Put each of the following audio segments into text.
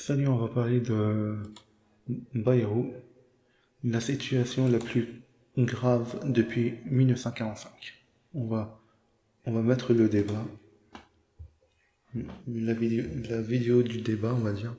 Salut, on va parler de Bayrou, la situation la plus grave depuis 1945. On va mettre le débat, la vidéo du débat, on va dire.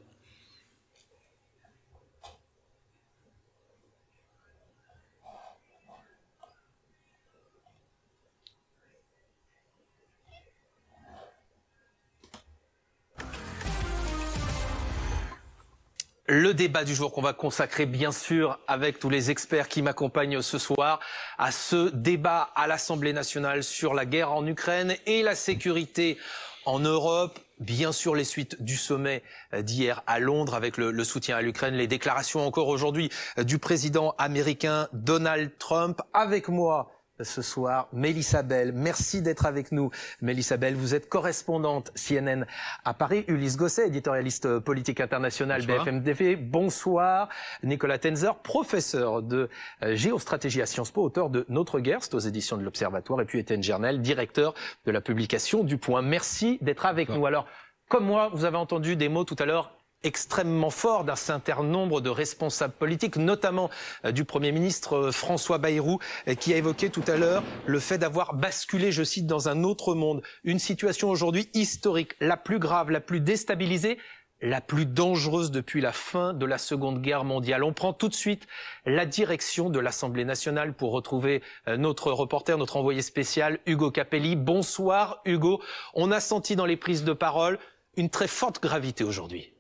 Le débat du jour qu'on va consacrer bien sûr avec tous les experts qui m'accompagnent ce soir à ce débat à l'Assemblée nationale sur la guerre en Ukraine et la sécurité en Europe. Bien sûr les suites du sommet d'hier à Londres avec le soutien à l'Ukraine, les déclarations encore aujourd'hui du président américain Donald Trump. Avec moi ce soir, Mélissa Bell. Merci d'être avec nous. Mélissa Bell, vous êtes correspondante CNN à Paris. Ulysse Gosset, éditorialiste politique international BFM TV. Bonsoir. Nicolas Tenzer, professeur de géostratégie à Sciences Po, auteur de Notre guerre, c'est aux éditions de l'Observatoire. Et puis Étienne Gernel, directeur de la publication du Point. Merci d'être avec nous. Alors, comme moi, vous avez entendu des mots tout à l'heure extrêmement fort d'un certain nombre de responsables politiques, notamment du Premier ministre François Bayrou, qui a évoqué tout à l'heure le fait d'avoir basculé, je cite, dans un autre monde. Une situation aujourd'hui historique, la plus grave, la plus déstabilisée, la plus dangereuse depuis la fin de la Seconde Guerre mondiale. On prend tout de suite la direction de l'Assemblée nationale pour retrouver notre reporter, notre envoyé spécial, Hugo Capelli. Bonsoir Hugo. On a senti dans les prises de parole une très forte gravité aujourd'hui.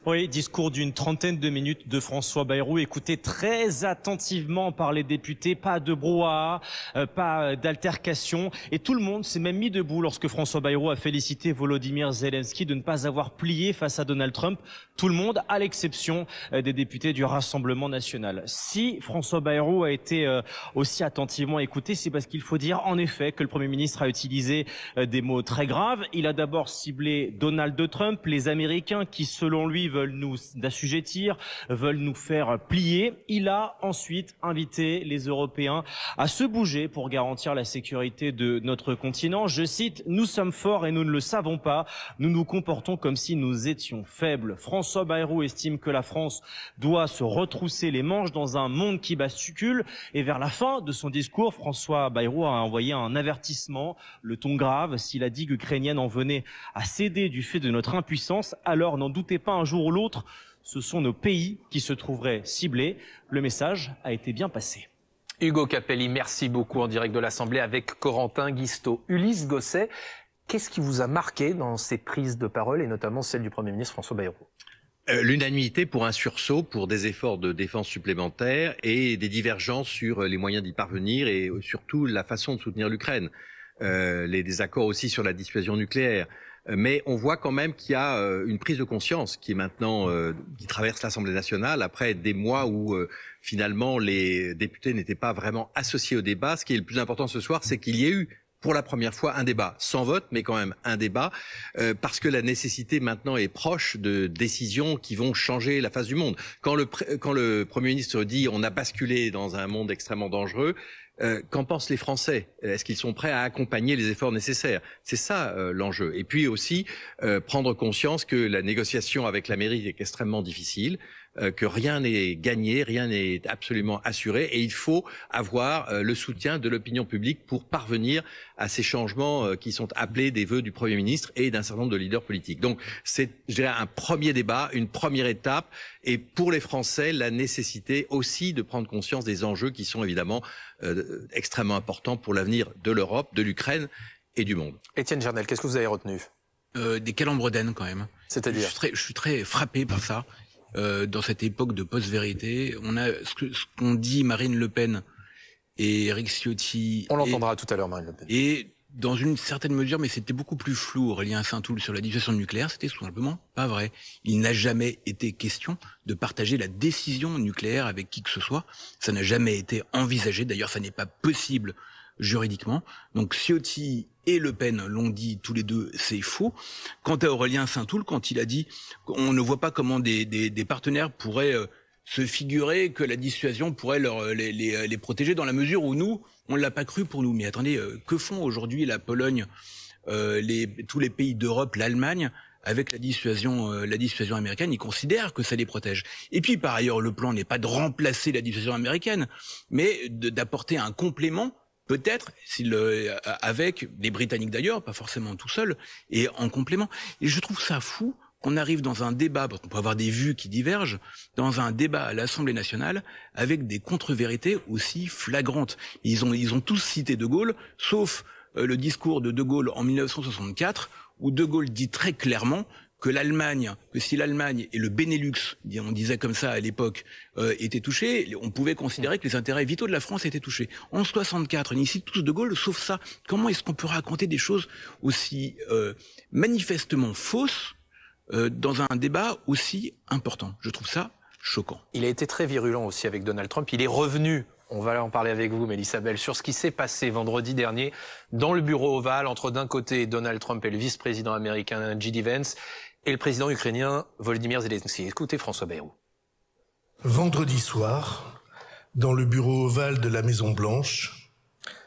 Oui, discours d'une trentaine de minutes de François Bayrou, écouté très attentivement par les députés, pas de brouhaha, pas d'altercation, et tout le monde s'est même mis debout lorsque François Bayrou a félicité Volodymyr Zelensky de ne pas avoir plié face à Donald Trump. Tout le monde, à l'exception des députés du Rassemblement national. Si François Bayrou a été aussi attentivement écouté, c'est parce qu'il faut dire en effet que le Premier ministre a utilisé des mots très graves. Il a d'abord ciblé Donald Trump, les Américains qui, selon lui, veulent nous assujettir, veulent nous faire plier. Il a ensuite invité les Européens à se bouger pour garantir la sécurité de notre continent. Je cite, « Nous sommes forts et nous ne le savons pas. Nous nous comportons comme si nous étions faibles. » François Bayrou estime que la France doit se retrousser les manches dans un monde qui bascule. Et vers la fin de son discours, François Bayrou a envoyé un avertissement, le ton grave. Si la digue ukrainienne en venait à céder du fait de notre impuissance, alors n'en doutez pas, un jour ou l'autre, ce sont nos pays qui se trouveraient ciblés. Le message a été bien passé. Hugo Capelli, merci beaucoup en direct de l'Assemblée avec Corentin Guistaud. Ulysse Gosset, qu'est-ce qui vous a marqué dans ces prises de parole et notamment celle du Premier ministre François Bayrou? L'unanimité pour un sursaut, pour des efforts de défense supplémentaires et des divergences sur les moyens d'y parvenir et surtout la façon de soutenir l'Ukraine. Les désaccords aussi sur la dissuasion nucléaire. Mais on voit quand même qu'il y a une prise de conscience qui est maintenant qui traverse l'Assemblée nationale après des mois où finalement les députés n'étaient pas vraiment associés au débat. Ce qui est le plus important ce soir, c'est qu'il y ait eu pour la première fois un débat, sans vote, mais quand même un débat, parce que la nécessité maintenant est proche de décisions qui vont changer la face du monde. Quand le Premier ministre dit on a basculé dans un monde extrêmement dangereux, qu'en pensent les Français? Est-ce qu'ils sont prêts à accompagner les efforts nécessaires? C'est ça l'enjeu. Et puis aussi prendre conscience que la négociation avec l'Amérique est extrêmement difficile, que rien n'est gagné, rien n'est absolument assuré, et il faut avoir le soutien de l'opinion publique pour parvenir à ces changements qui sont appelés des vœux du Premier ministre et d'un certain nombre de leaders politiques. Donc c'est, je dirais, un premier débat, une première étape, et pour les Français, la nécessité aussi de prendre conscience des enjeux qui sont évidemment extrêmement importants pour l'avenir de l'Europe, de l'Ukraine et du monde. Étienne Gernel, qu'est-ce que vous avez retenu? Des calembres d'aine quand même. C'est-à-dire je suis très frappé par ça. Dans cette époque de post-vérité, on a ce qu'ont dit Marine Le Pen et Éric Ciotti. On l'entendra tout à l'heure, Marine Le Pen. Et dans une certaine mesure, mais c'était beaucoup plus flou, Aurélien Saint-Toul, sur la dissuasion nucléaire, c'était tout simplement pas vrai. Il n'a jamais été question de partager la décision nucléaire avec qui que ce soit. Ça n'a jamais été envisagé. D'ailleurs, ça n'est pas possible juridiquement. Donc Ciotti et Le Pen l'ont dit tous les deux, c'est faux. Quant à Aurélien Saint-Toul, quand il a dit qu'on ne voit pas comment des partenaires pourraient se figurer que la dissuasion pourrait les protéger dans la mesure où nous, on ne l'a pas cru pour nous. Mais attendez, que font aujourd'hui la Pologne, tous les pays d'Europe, l'Allemagne, avec la dissuasion américaine. Ils considèrent que ça les protège. Et puis, par ailleurs, le plan n'est pas de remplacer la dissuasion américaine, mais d'apporter un complément, peut-être, avec les Britanniques d'ailleurs, pas forcément tout seuls, et en complément. Et je trouve ça fou qu'on arrive dans un débat, parce qu'on peut avoir des vues qui divergent, dans un débat à l'Assemblée nationale avec des contre-vérités aussi flagrantes. Ils ont tous cité De Gaulle, sauf le discours de Gaulle en 1964, où De Gaulle dit très clairement que si l'Allemagne et le Benelux, on disait comme ça à l'époque, étaient touchés, on pouvait considérer que les intérêts vitaux de la France étaient touchés. En 64, on y cite tous De Gaulle, sauf ça. Comment est-ce qu'on peut raconter des choses aussi manifestement fausses dans un débat aussi important? Je trouve ça choquant. Il a été très virulent aussi avec Donald Trump. Il est revenu, on va en parler avec vous, Mélissa Bell, sur ce qui s'est passé vendredi dernier dans le bureau ovale entre d'un côté Donald Trump et le vice-président américain J.D. Vance et le président ukrainien Volodymyr Zelensky. Écoutez François Bayrou. Vendredi soir, dans le bureau ovale de la Maison-Blanche,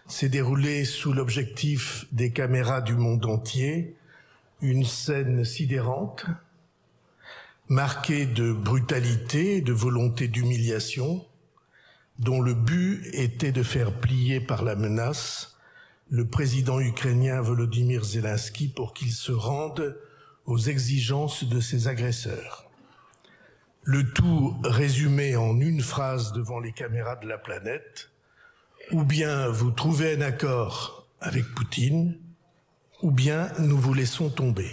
s'est déroulée sous l'objectif des caméras du monde entier une scène sidérante, marquée de brutalité et de volonté d'humiliation, dont le but était de faire plier par la menace le président ukrainien Volodymyr Zelensky pour qu'il se rende aux exigences de ses agresseurs. Le tout résumé en une phrase devant les caméras de la planète: ou bien vous trouvez un accord avec Poutine, ou bien nous vous laissons tomber.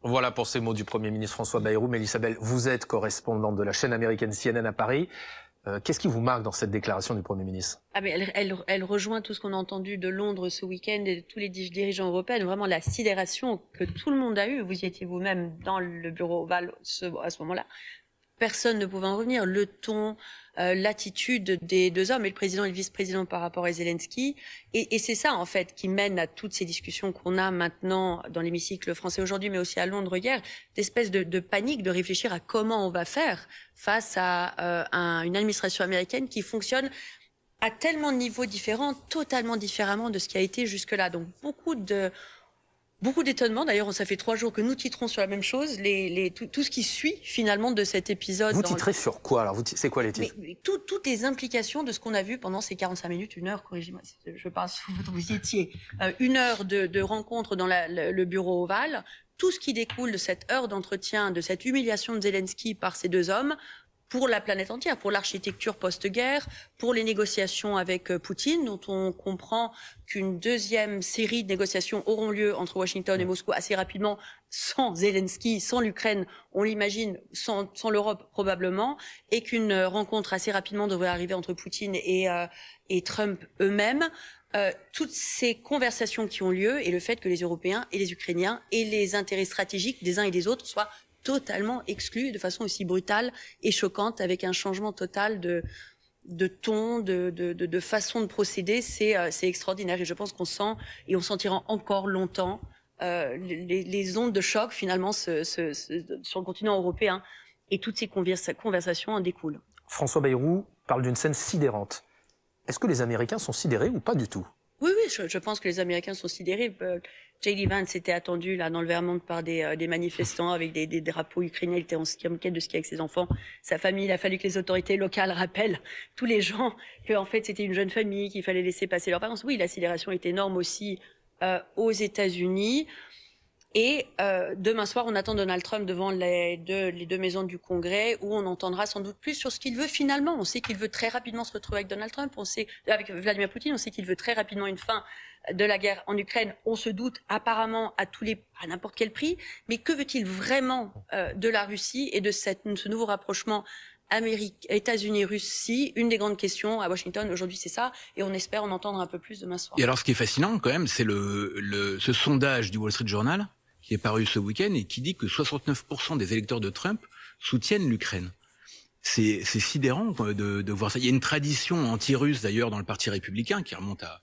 Voilà pour ces mots du Premier ministre François Bayrou. Mélissa Bell, vous êtes correspondante de la chaîne américaine CNN à Paris. Qu'est-ce qui vous marque dans cette déclaration du Premier ministre? Mais elle rejoint tout ce qu'on a entendu de Londres ce week-end et de tous les dirigeants européens, vraiment la sidération que tout le monde a eue. Vous y étiez vous-même dans le bureau ovale à ce moment-là. Personne ne pouvait en revenir. Le ton, l'attitude des deux hommes, et le président et le vice-président par rapport à Zelensky. Et c'est ça, en fait, qui mène à toutes ces discussions qu'on a maintenant dans l'hémicycle français aujourd'hui, mais aussi à Londres hier, d'espèce de panique, de réfléchir à comment on va faire face à une administration américaine qui fonctionne à tellement de niveaux différents, totalement différemment de ce qui a été jusque-là. Donc beaucoup d'étonnement. D'ailleurs, ça fait 3 jours que nous titrons sur la même chose. Tout ce qui suit finalement de cet épisode. Vous titrez sur quoi alors? C'est quoi les titres? Toutes les implications de ce qu'on a vu pendant ces 45 minutes, 1 heure, corrigez-moi, je parle sous vous y étiez, 1 heure de rencontre dans le bureau ovale. Tout ce qui découle de cette heure d'entretien, de cette humiliation de Zelensky par ces deux hommes, pour la planète entière, pour l'architecture post-guerre, pour les négociations avec Poutine, dont on comprend qu'une deuxième série de négociations auront lieu entre Washington et Moscou assez rapidement, sans Zelensky, sans l'Ukraine, on l'imagine, sans l'Europe probablement, et qu'une rencontre assez rapidement devrait arriver entre Poutine et Trump eux-mêmes. Toutes ces conversations qui ont lieu et le fait que les Européens et les Ukrainiens et les intérêts stratégiques des uns et des autres soient totalement exclus de façon aussi brutale et choquante, avec un changement total de ton, de façon de procéder, c'est extraordinaire. Et je pense qu'on sent, et on sentira encore longtemps, les ondes de choc finalement sur le continent européen, et toutes ces conversations en découlent. François Bayrou parle d'une scène sidérante. Est-ce que les Américains sont sidérés ou pas du tout? Oui, je pense que les Américains sont sidérés. J.D. Vance était attendu là dans le Vermont par des manifestants avec des drapeaux ukrainiens. Il était en quête de ski avec ses enfants, sa famille. Il a fallu que les autorités locales rappellent tous les gens que en fait c'était une jeune famille, qu'il fallait laisser passer leurs vacances. Oui, la sidération est énorme aussi aux États-Unis. Et demain soir, on attend Donald Trump devant les deux maisons du Congrès, où on entendra sans doute plus sur ce qu'il veut finalement. On sait qu'il veut très rapidement se retrouver avec Donald Trump, on sait avec Vladimir Poutine, on sait qu'il veut très rapidement une fin de la guerre en Ukraine. On se doute apparemment à n'importe quel prix, mais que veut-il vraiment de la Russie et de ce nouveau rapprochement États-Unis-Russie? Une des grandes questions à Washington aujourd'hui, c'est ça, et on espère en entendre un peu plus demain soir. Et alors, ce qui est fascinant quand même, c'est ce sondage du Wall Street Journal qui est paru ce week-end et qui dit que 69% des électeurs de Trump soutiennent l'Ukraine. C'est sidérant de voir ça. Il y a une tradition anti-russe d'ailleurs dans le Parti républicain qui remonte à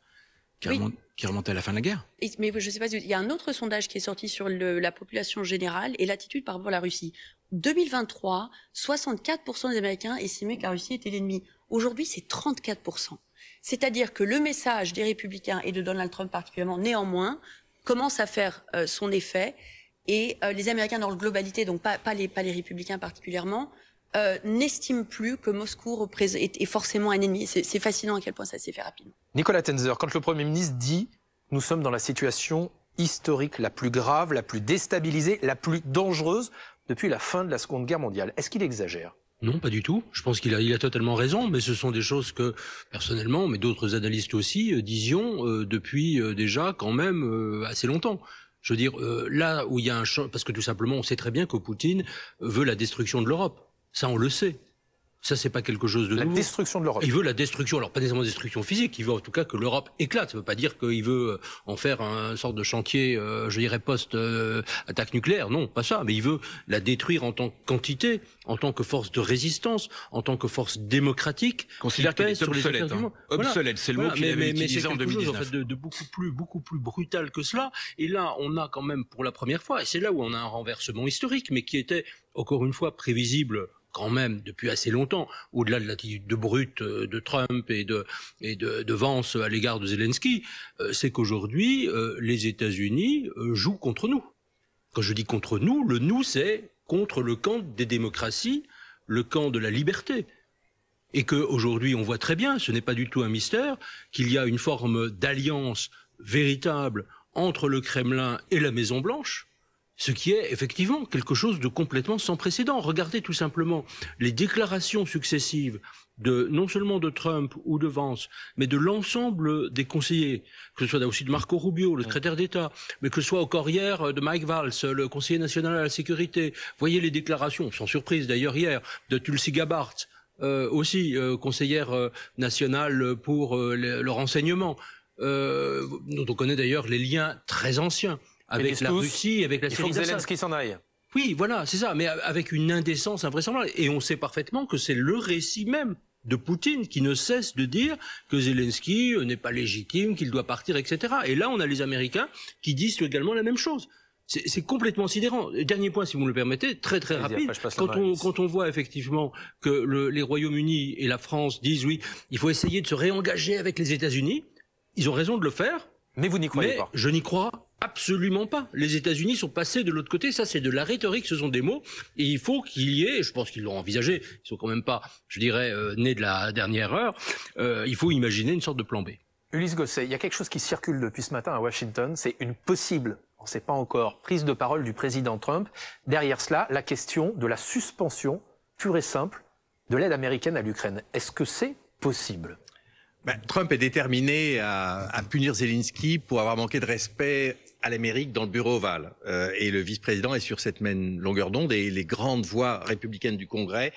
la fin de la guerre. Mais je sais pas, il y a un autre sondage qui est sorti sur la population générale et l'attitude par rapport à la Russie. 2023, 64% des Américains estimaient que la Russie était l'ennemi. Aujourd'hui, c'est 34%. C'est-à-dire que le message des républicains et de Donald Trump particulièrement, néanmoins, commence à faire son effet. Et les Américains dans leur globalité, donc pas les républicains particulièrement, n'estiment plus que Moscou est forcément un ennemi. C'est fascinant à quel point ça s'est fait rapidement. Nicolas Tenzer, quand le Premier ministre dit « Nous sommes dans la situation historique la plus grave, la plus déstabilisée, la plus dangereuse depuis la fin de la Seconde Guerre mondiale », est-ce qu'il exagère ? Non, pas du tout. Je pense qu'il a totalement raison, mais ce sont des choses que, personnellement, mais d'autres analystes aussi, disions depuis déjà quand même assez longtemps. Je veux dire, là où il y a un champ, parce que tout simplement, on sait très bien que Poutine veut la destruction de l'Europe. Ça, on le sait. Ça, c'est pas quelque chose de nouveau. La destruction de l'Europe. Il veut la destruction, alors pas nécessairement destruction physique, il veut en tout cas que l'Europe éclate. Ça veut pas dire qu'il veut en faire un sorte de chantier, je dirais, post-attaque nucléaire. Non, pas ça. Mais il veut la détruire en tant qu'entité, en tant que force de résistance, en tant que force démocratique. Considère qu'elle est obsolète. Obsolète, c'est le mot qu'il avait utilisé en 2019. En fait, de beaucoup plus brutal que cela. Et là, on a quand même pour la première fois, et c'est là où on a un renversement historique, mais qui était, encore une fois, prévisible quand même depuis assez longtemps, au-delà de l'attitude de brute de Trump et de Vance à l'égard de Zelensky, c'est qu'aujourd'hui, les États-Unis jouent contre nous. Quand je dis contre nous, le nous, c'est contre le camp des démocraties, le camp de la liberté. Et qu'aujourd'hui, on voit très bien, ce n'est pas du tout un mystère, qu'il y a une forme d'alliance véritable entre le Kremlin et la Maison-Blanche, ce qui est effectivement quelque chose de complètement sans précédent. Regardez tout simplement les déclarations successives non seulement de Trump ou de Vance, mais de l'ensemble des conseillers, que ce soit aussi de Marco Rubio, le secrétaire d'État, mais que ce soit encore hier de Mike Valls, le conseiller national à la sécurité. Voyez les déclarations, sans surprise d'ailleurs hier, de Tulsi Gabbard, aussi conseillère nationale pour le renseignement, dont on connaît d'ailleurs les liens très anciens avec la Russie, avec la Syrie. Il faut que Zelensky s'en aille. Oui, voilà, c'est ça, mais avec une indécence invraisemblable. Et on sait parfaitement que c'est le récit même de Poutine qui ne cesse de dire que Zelensky n'est pas légitime, qu'il doit partir, etc. Et là, on a les Américains qui disent également la même chose. C'est complètement sidérant. Dernier point, si vous me le permettez, très rapide. Quand on voit effectivement que les Royaumes-Unis et la France disent oui, il faut essayer de se réengager avec les États-Unis, ils ont raison de le faire. Mais vous n'y croyez pas. Je n'y crois absolument pas. Les États-Unis sont passés de l'autre côté. Ça, c'est de la rhétorique, ce sont des mots. Et il faut qu'il y ait, je pense qu'ils l'ont envisagé, ils sont quand même pas, je dirais, nés de la dernière heure, il faut imaginer une sorte de plan B. Ulysse Gosset, il y a quelque chose qui circule depuis ce matin à Washington, c'est une possible, on ne sait pas encore, prise de parole du président Trump. Derrière cela, la question de la suspension pure et simple de l'aide américaine à l'Ukraine. Est-ce que c'est possible ? Trump est déterminé à punir Zelensky pour avoir manqué de respect à l'Amérique dans le bureau ovale. Et le vice-président est sur cette même longueur d'onde et les grandes voix républicaines du Congrès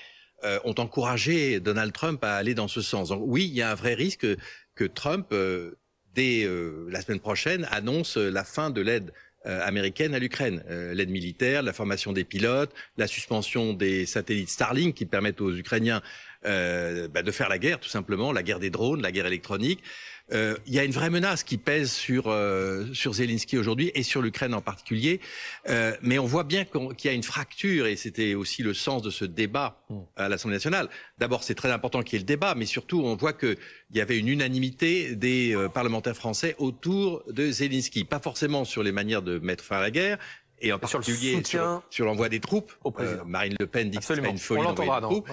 ont encouragé Donald Trump à aller dans ce sens. Donc oui, il y a un vrai risque que Trump, dès la semaine prochaine, annonce la fin de l'aide américaine à l'Ukraine. L'aide militaire, la formation des pilotes, la suspension des satellites Starlink qui permettent aux Ukrainiens de faire la guerre, tout simplement, la guerre des drones, la guerre électronique. Il y a une vraie menace qui pèse sur Zelensky aujourd'hui et sur l'Ukraine en particulier. Mais on voit bien qu'il y a une fracture et c'était aussi le sens de ce débat à l'Assemblée nationale. D'abord, c'est très important qu'il y ait le débat, mais surtout, on voit qu'il y avait une unanimité des parlementaires français autour de Zelensky. Pas forcément sur les manières de mettre fin à la guerre, et en particulier sur l'envoi des troupes. Marine Le Pen dit que c'est une folie d'envoyer des troupes.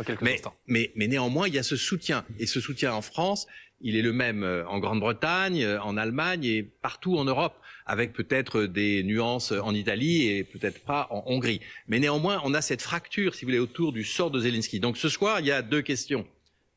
Mais néanmoins, il y a ce soutien. Et ce soutien en France, il est le même en Grande-Bretagne, en Allemagne et partout en Europe, avec peut-être des nuances en Italie et peut-être pas en Hongrie. Mais néanmoins, on a cette fracture, si vous voulez, autour du sort de Zelensky. Donc ce soir, il y a deux questions.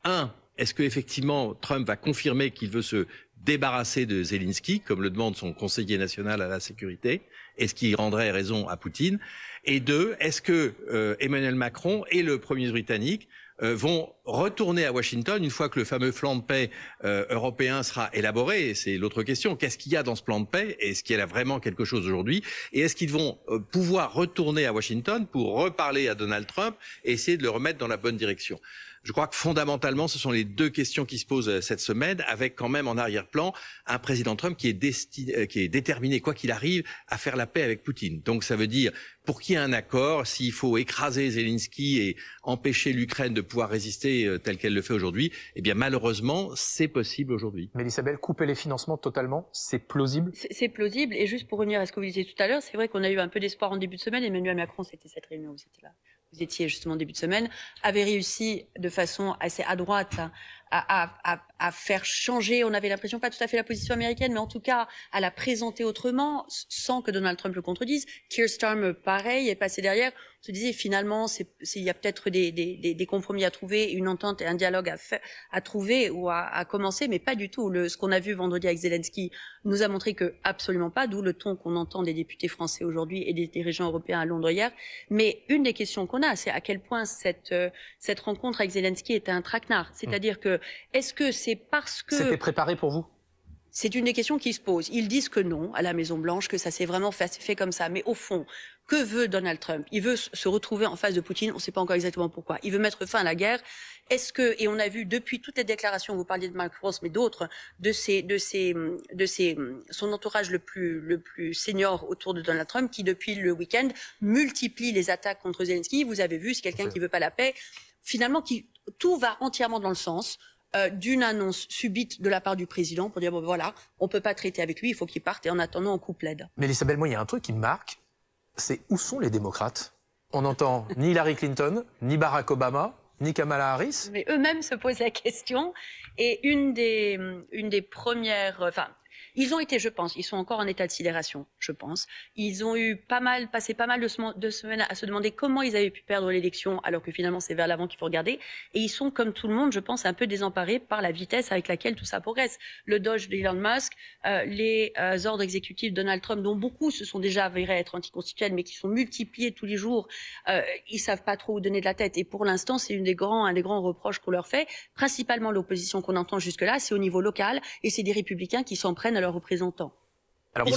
Un, est-ce que effectivement Trump va confirmer qu'il veut se débarrasser de Zelensky, comme le demande son conseiller national à la sécurité? Est-ce qu'il rendrait raison à Poutine? Et deux, est-ce que Emmanuel Macron et le Premier ministre britannique vont retourner à Washington une fois que le fameux plan de paix européen sera élaboré? C'est l'autre question. Qu'est-ce qu'il y a dans ce plan de paix? Est-ce qu'il y a vraiment quelque chose aujourd'hui? Et est-ce qu'ils vont pouvoir retourner à Washington pour reparler à Donald Trump et essayer de le remettre dans la bonne direction? Je crois que fondamentalement, ce sont les deux questions qui se posent cette semaine, avec quand même en arrière-plan un président Trump qui est déterminé, quoi qu'il arrive, à faire la paix avec Poutine. Donc ça veut dire, pour qu'il y ait un accord, s'il faut écraser Zelensky et empêcher l'Ukraine de pouvoir résister tel qu'elle le fait aujourd'hui, eh bien malheureusement, c'est possible aujourd'hui. Mais Isabelle, couper les financements totalement, c'est plausible? C'est plausible. Et juste pour revenir à ce que vous disiez tout à l'heure, c'est vrai qu'on a eu un peu d'espoir en début de semaine. Emmanuel Macron, c'était cette réunion, vous étiez là. Vous étiez justement en début de semaine, avait réussi de façon assez adroite à faire changer, on avait l'impression, pas tout à fait la position américaine, mais en tout cas à la présenter autrement, sans que Donald Trump le contredise. Keir Starmer, pareil, est passé derrière. On se disait finalement, il y a peut-être des compromis à trouver, une entente et un dialogue à trouver ou à commencer, mais pas du tout. Ce qu'on a vu vendredi avec Zelensky nous a montré que absolument pas, d'où le ton qu'on entend des députés français aujourd'hui et des dirigeants européens à Londres hier. Mais une des questions qu'on a, c'est à quel point cette rencontre avec Zelensky était un traquenard. C'est-à-dire que, est-ce que c'est parce que... C'était préparé pour vous? C'est une des questions qui se posent. Ils disent que non, à la Maison-Blanche, que ça s'est vraiment fait comme ça. Mais au fond, que veut Donald Trump? Il veut se retrouver en face de Poutine, on ne sait pas encore exactement pourquoi. Il veut mettre fin à la guerre. Est-ce que, et on a vu depuis toutes les déclarations, vous parliez de Mark Ross, mais d'autres, son entourage le plus senior autour de Donald Trump, qui depuis le week-end multiplie les attaques contre Zelensky. Vous avez vu, c'est quelqu'un qui veut pas la paix. Finalement, tout va entièrement dans le sens d'une annonce subite de la part du président pour dire bon voilà, on peut pas traiter avec lui, il faut qu'il parte et en attendant on coupe l'aide. Mais Isabelle, moi il y a un truc qui me marque, c'est où sont les démocrates? On n'entend ni Hillary Clinton, ni Barack Obama, ni Kamala Harris. Mais eux-mêmes se posent la question et une des premières, ils ont été, je pense, ils sont encore en état de sidération, je pense. Ils ont passé pas mal de semaines à se demander comment ils avaient pu perdre l'élection, alors que finalement c'est vers l'avant qu'il faut regarder. Et ils sont, comme tout le monde, je pense, un peu désemparés par la vitesse avec laquelle tout ça progresse. Le Doge d'Elon Musk, les ordres exécutifs de Donald Trump, dont beaucoup se sont déjà avérés être anticonstitutionnels, mais qui sont multipliés tous les jours. Ils savent pas trop où donner de la tête. Et pour l'instant, c'est un des grands reproches qu'on leur fait. Principalement l'opposition qu'on entend jusque-là, c'est au niveau local, et c'est des républicains qui s'en prennent à leurs représentants. Alors,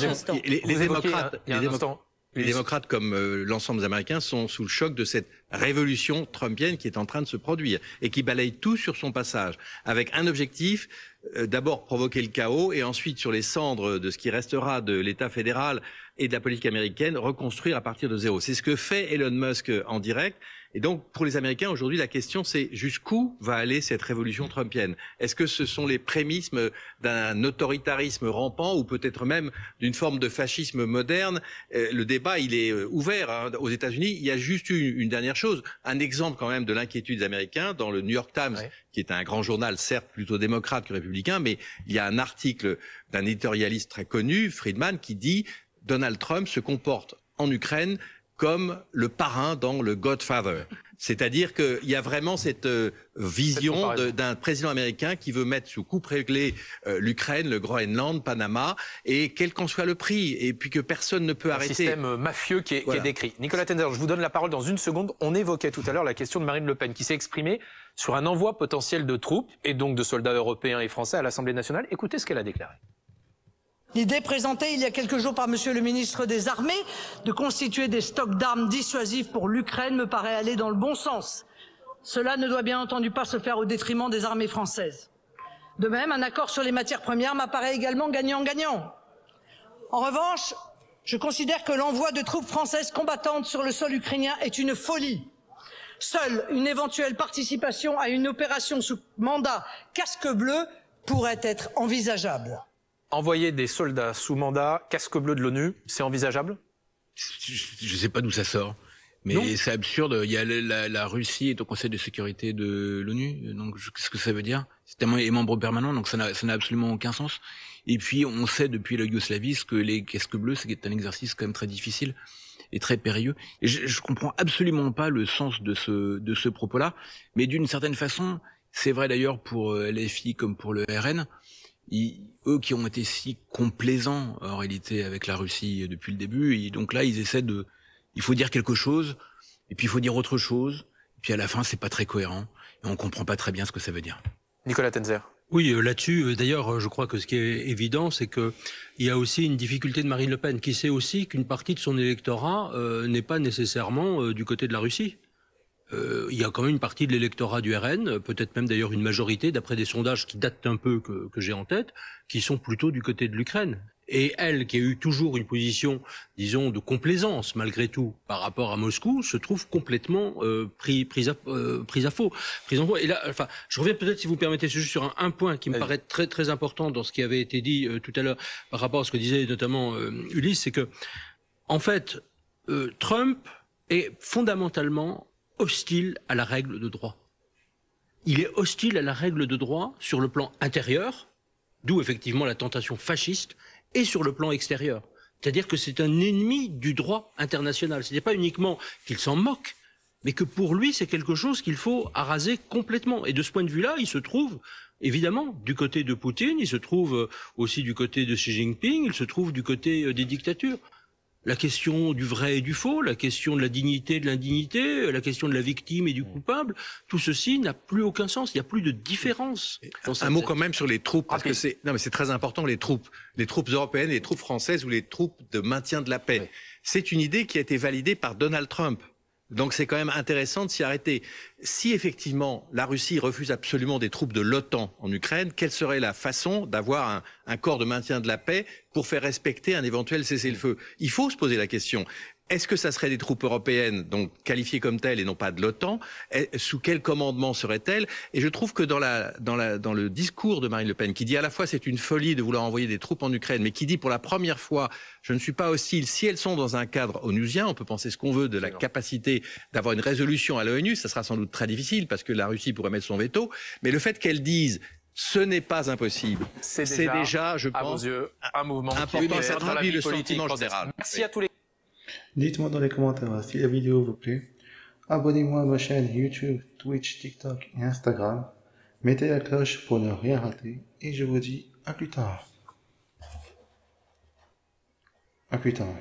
les démocrates, comme l'ensemble des Américains, sont sous le choc de cette révolution trumpienne qui est en train de se produire et qui balaye tout sur son passage, avec un objectif, d'abord provoquer le chaos et ensuite, sur les cendres de ce qui restera de l'État fédéral et de la politique américaine, reconstruire à partir de zéro. C'est ce que fait Elon Musk en direct. Et donc, pour les Américains, aujourd'hui, la question, c'est jusqu'où va aller cette révolution trumpienne? Est-ce que ce sont les prémices d'un autoritarisme rampant ou peut-être même d'une forme de fascisme moderne? Le débat, il est ouvert. Hein. Aux États-Unis, il y a juste une dernière chose. Un exemple quand même de l'inquiétude des Américains dans le New York Times, qui est un grand journal, certes plutôt démocrate que républicain, mais il y a un article d'un éditorialiste très connu, Friedman, qui dit « Donald Trump se comporte en Ukraine comme le parrain dans le Godfather ». C'est-à-dire qu'il y a vraiment cette vision d'un président américain qui veut mettre sous coupe réglée l'Ukraine, le Groenland, Panama, et quel qu'en soit le prix, et puis que personne ne peut arrêter. Un système mafieux qui est décrit. Nicolas Tenzer, je vous donne la parole dans une seconde. On évoquait tout à l'heure la question de Marine Le Pen, qui s'est exprimée sur un envoi potentiel de troupes, et donc de soldats européens et français à l'Assemblée nationale. Écoutez ce qu'elle a déclaré. L'idée présentée il y a quelques jours par Monsieur le ministre des Armées de constituer des stocks d'armes dissuasives pour l'Ukraine me paraît aller dans le bon sens. Cela ne doit bien entendu pas se faire au détriment des armées françaises. De même, un accord sur les matières premières m'apparaît également gagnant-gagnant. En revanche, je considère que l'envoi de troupes françaises combattantes sur le sol ukrainien est une folie. Seule une éventuelle participation à une opération sous mandat casque bleu pourrait être envisageable. Envoyer des soldats sous mandat, casque bleu de l'ONU, c'est envisageable? Je ne sais pas d'où ça sort, mais c'est absurde. Il y a la Russie est au Conseil de sécurité de l'ONU, donc qu'est-ce que ça veut dire? C'est tellement est membre permanent, donc ça n'a absolument aucun sens. Et puis on sait depuis la Yougoslavie que les casques bleus, c'est un exercice quand même très difficile et très périlleux. Et je comprends absolument pas le sens de ce propos-là, mais d'une certaine façon, c'est vrai d'ailleurs pour LFI comme pour le RN. Eux qui ont été si complaisants en réalité avec la Russie depuis le début, et donc là ils essaient il faut dire quelque chose, et puis il faut dire autre chose, et puis à la fin c'est pas très cohérent, et on comprend pas très bien ce que ça veut dire. Nicolas Tenzer. Oui, là-dessus, d'ailleurs, je crois que ce qui est évident, c'est que il y a aussi une difficulté de Marine Le Pen, qui sait aussi qu'une partie de son électorat n'est pas nécessairement du côté de la Russie. il y a quand même une partie de l'électorat du RN, peut-être même d'ailleurs une majorité, d'après des sondages qui datent un peu que j'ai en tête, qui sont plutôt du côté de l'Ukraine. Et elle, qui a eu toujours une position, disons, de complaisance malgré tout par rapport à Moscou, se trouve complètement prise en faux. Et là, enfin, je reviens peut-être, si vous permettez, juste sur un point qui me paraît très très important dans ce qui avait été dit tout à l'heure par rapport à ce que disait notamment Ulysse, c'est que en fait, Trump est fondamentalement hostile à la règle de droit. Il est hostile à la règle de droit sur le plan intérieur, d'où effectivement la tentation fasciste, et sur le plan extérieur. C'est-à-dire que c'est un ennemi du droit international. Ce n'est pas uniquement qu'il s'en moque, mais que pour lui, c'est quelque chose qu'il faut araser complètement. Et de ce point de vue-là, il se trouve évidemment du côté de Poutine, il se trouve aussi du côté de Xi Jinping, il se trouve du côté des dictatures. La question du vrai et du faux, la question de la dignité et de l'indignité, la question de la victime et du coupable, tout ceci n'a plus aucun sens. Il n'y a plus de différence. Un mot quand même sur les troupes, parce que c'est très important, les troupes européennes, les troupes françaises ou les troupes de maintien de la paix. Oui. C'est une idée qui a été validée par Donald Trump. Donc c'est quand même intéressant de s'y arrêter. Si effectivement la Russie refuse absolument des troupes de l'OTAN en Ukraine, quelle serait la façon d'avoir un corps de maintien de la paix pour faire respecter un éventuel cessez-le-feu? Il faut se poser la question. Est-ce que ça serait des troupes européennes, donc qualifiées comme telles et non pas de l'OTAN? Sous quel commandement seraient-elles? Et je trouve que dans le discours de Marine Le Pen, qui dit à la fois c'est une folie de vouloir envoyer des troupes en Ukraine, mais qui dit pour la première fois je ne suis pas hostile si elles sont dans un cadre onusien, on peut penser ce qu'on veut de la capacité d'avoir une résolution à l'ONU, ça sera sans doute très difficile parce que la Russie pourrait mettre son veto, mais le fait qu'elle dise ce n'est pas impossible, c'est déjà, je pense, à vos yeux, un mouvement important, qui ça traduit le sentiment française. général. Merci à tous les... Dites-moi dans les commentaires si la vidéo vous plaît. Abonnez-moi à ma chaîne YouTube, Twitch, TikTok et Instagram. Mettez la cloche pour ne rien rater. Et je vous dis à plus tard. À plus tard.